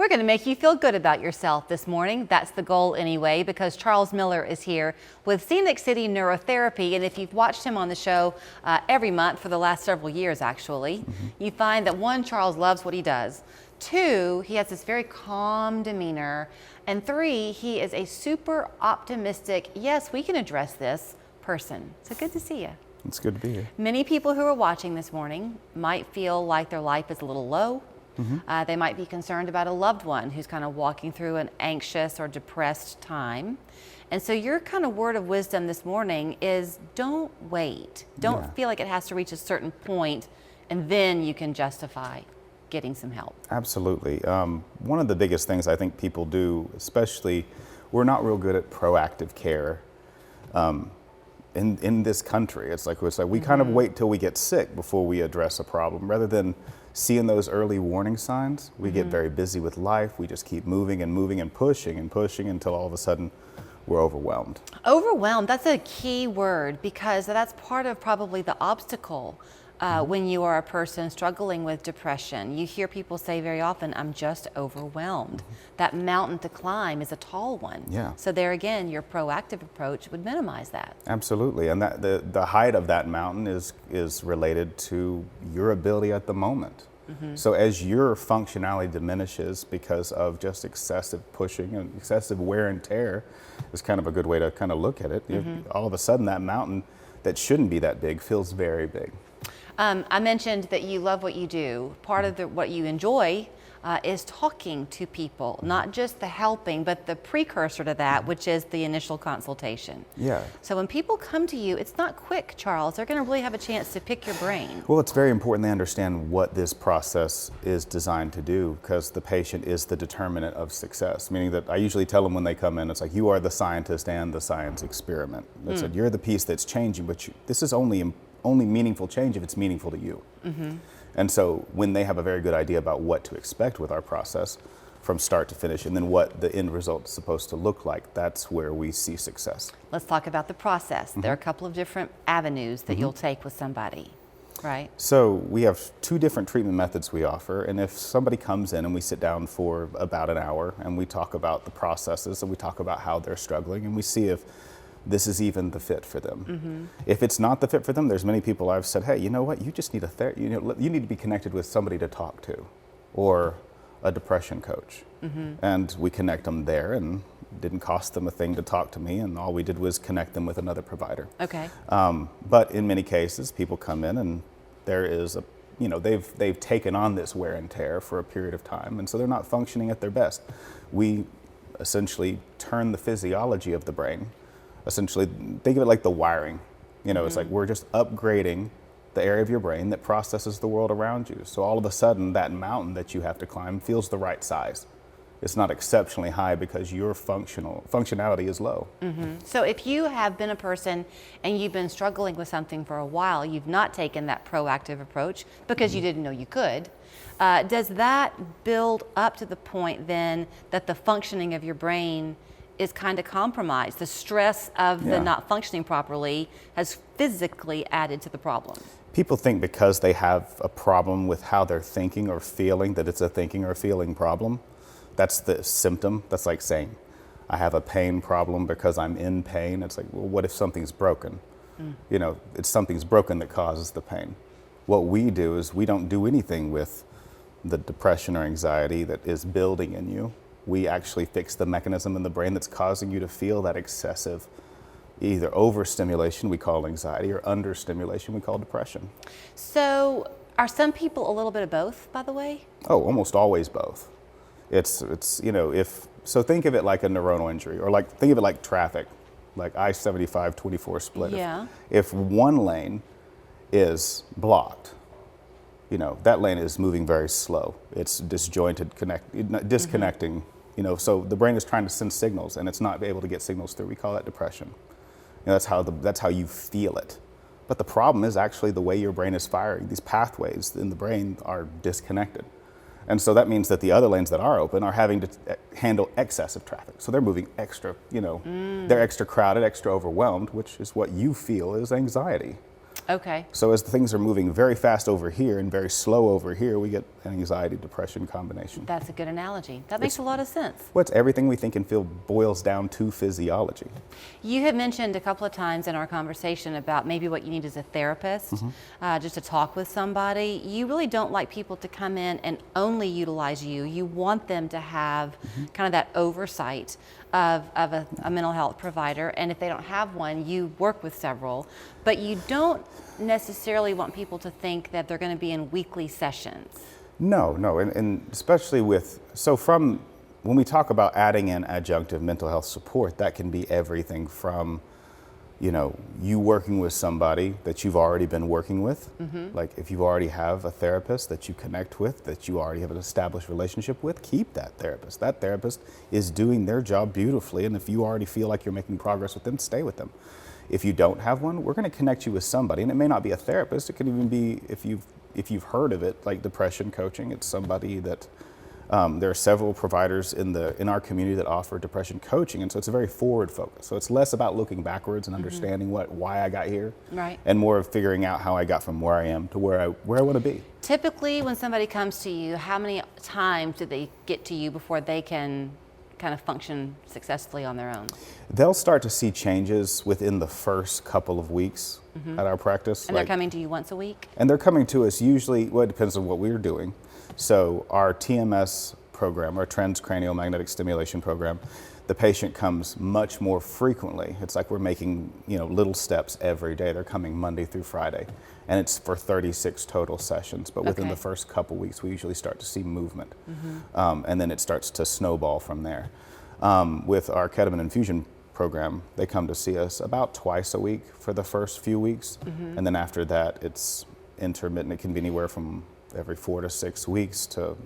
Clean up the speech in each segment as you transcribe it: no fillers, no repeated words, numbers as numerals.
We're going to make you feel good about yourself this morning. That's the goal anyway, because Charles Miller is here with Scenic City Neurotherapy. And if you've watched him on the show every month for the last several years, actually, you find that one, Charles loves what he does. Two, he has this very calm demeanor. And three, he is a super optimistic, yes, we can address this person. So good to see you. It's good to be here. Many people who are watching this morning might feel like their life is a little low. They might be concerned about a loved one who's kind of walking through an anxious or depressed time. And so your kind of word of wisdom this morning is don't wait. Don't feel like it has to reach a certain point and then you can justify getting some help. Absolutely. One of the biggest things I think people do, especially, we're not real good at proactive care in this country. It's like we kind of wait till we get sick before we address a problem rather than seeing those early warning signs. We get very busy with life. We just keep moving and moving and pushing until all of a sudden we're overwhelmed. Overwhelmed, that's a key word, because that's part of probably the obstacle when you are a person struggling with depression. You hear people say very often, I'm just overwhelmed. That mountain to climb is a tall one. Yeah. So there again, your proactive approach would minimize that. Absolutely, and that the height of that mountain is related to your ability at the moment. So as your functionality diminishes because of just excessive pushing and excessive wear and tear, is kind of a good way to kind of look at it. All of a sudden that mountain that shouldn't be that big feels very big. I mentioned that you love what you do. Part of what you enjoy is talking to people, not just the helping, but the precursor to that, which is the initial consultation. Yeah. So when people come to you, it's not quick, Charles. They're going to really have a chance to pick your brain. Well, it's very important they understand what this process is designed to do, because the patient is the determinant of success. Meaning that I usually tell them when they come in, it's like, you are the scientist and the science experiment. It's like, you're the piece that's changing, but this is only meaningful change if it's meaningful to you. And so when they have a very good idea about what to expect with our process from start to finish, and then what the end result is supposed to look like, that's where we see success. Let's talk about the process. There are a couple of different avenues that you'll take with somebody, right? So we have two different treatment methods we offer, and if somebody comes in and we sit down for about an hour and we talk about the processes and we talk about how they're struggling and we see if this is even the fit for them. If it's not the fit for them, there's many people I've said, hey, you know what, you just need you need to be connected with somebody to talk to, or a depression coach. And we connect them there, and it didn't cost them a thing to talk to me, and all we did was connect them with another provider. Okay. But in many cases, people come in and there is they've taken on this wear and tear for a period of time, and so they're not functioning at their best. We essentially turn the physiology of the brain. Essentially, think of it like the wiring. It's like we're just upgrading the area of your brain that processes the world around you. So all of a sudden, that mountain that you have to climb feels the right size. It's not exceptionally high because your functionality is low. So if you have been a person and you've been struggling with something for a while, you've not taken that proactive approach because you didn't know you could, does that build up to the point then that the functioning of your brain is kind of compromised? The stress of the not functioning properly has physically added to the problem. People think because they have a problem with how they're thinking or feeling that it's a thinking or feeling problem. That's the symptom. That's like saying, I have a pain problem because I'm in pain. It's like, well, what if something's broken? It's something's broken that causes the pain. What we do is we don't do anything with the depression or anxiety that is building in you. We actually fix the mechanism in the brain that's causing you to feel that excessive, either overstimulation, we call anxiety, or understimulation, we call depression. So are some people a little bit of both, by the way? Oh, almost always both. So think of it like a neuronal injury, or think of it like traffic, like I-75-24 split. Yeah. If one lane is blocked, that lane is moving very slow. It's disjointed, disconnecting. So the brain is trying to send signals, and it's not able to get signals through. We call that depression. That's how you feel it. But the problem is actually the way your brain is firing. These pathways in the brain are disconnected, and so that means that the other lanes that are open are having to handle excessive traffic. So they're moving extra. They're extra crowded, extra overwhelmed, which is what you feel is anxiety. Okay. So as things are moving very fast over here and very slow over here, we get an anxiety, depression combination. That's a good analogy. That makes a lot of sense. What's everything we think and feel boils down to physiology. You had mentioned a couple of times in our conversation about maybe what you need as a therapist, just to talk with somebody. You really don't like people to come in and only utilize you. You want them to have kind of that oversight of a mental health provider, and if they don't have one, you work with several, but you don't necessarily want people to think that they're going to be in weekly sessions. No, and especially from when we talk about adding in adjunctive mental health support, that can be everything from, you working with somebody that you've already been working with. Like if you already have a therapist that you connect with, that you already have an established relationship with, keep that therapist. That therapist is doing their job beautifully, and if you already feel like you're making progress with them, stay with them. If you don't have one, we're going to connect you with somebody, and it may not be a therapist. It could even be, if you've heard of it, like depression coaching. It's somebody that there are several providers in our community that offer depression coaching, and so it's a very forward focus. So it's less about looking backwards and understanding why I got here, right, and more of figuring out how I got from where I am to where I want to be. Typically, when somebody comes to you, how many times do they get to you before they can kind of function successfully on their own? They'll start to see changes within the first couple of weeks at our practice. And they're coming to you once a week? And they're coming to us usually, well, it depends on what we're doing. So our TMS program, our transcranial magnetic stimulation program, the patient comes much more frequently. It's like we're making, little steps every day. They're coming Monday through Friday, and it's for 36 total sessions. But within the first couple weeks, we usually start to see movement, and then it starts to snowball from there. With our ketamine infusion program, they come to see us about twice a week for the first few weeks, and then after that, it's intermittent. It can be anywhere from every 4 to 6 weeks to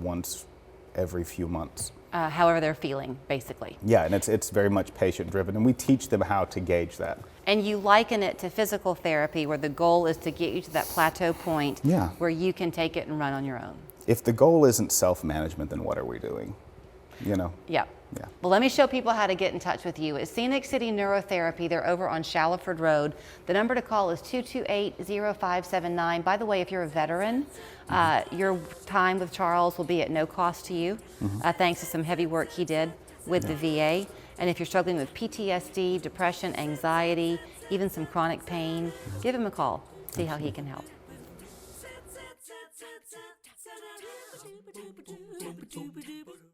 once every few months. However they're feeling, basically. Yeah, and it's very much patient driven, and we teach them how to gauge that. And you liken it to physical therapy, where the goal is to get you to that plateau point where you can take it and run on your own. If the goal isn't self-management, then what are we doing? Yeah. Well, let me show people how to get in touch with you. It's Scenic City Neurotherapy. They're over on Shallowford Road. The number to call is 228-0579. By the way, if you're a veteran, your time with Charles will be at no cost to you, thanks to some heavy work he did with the VA. And if you're struggling with PTSD, depression, anxiety, even some chronic pain, give him a call. See how he can help.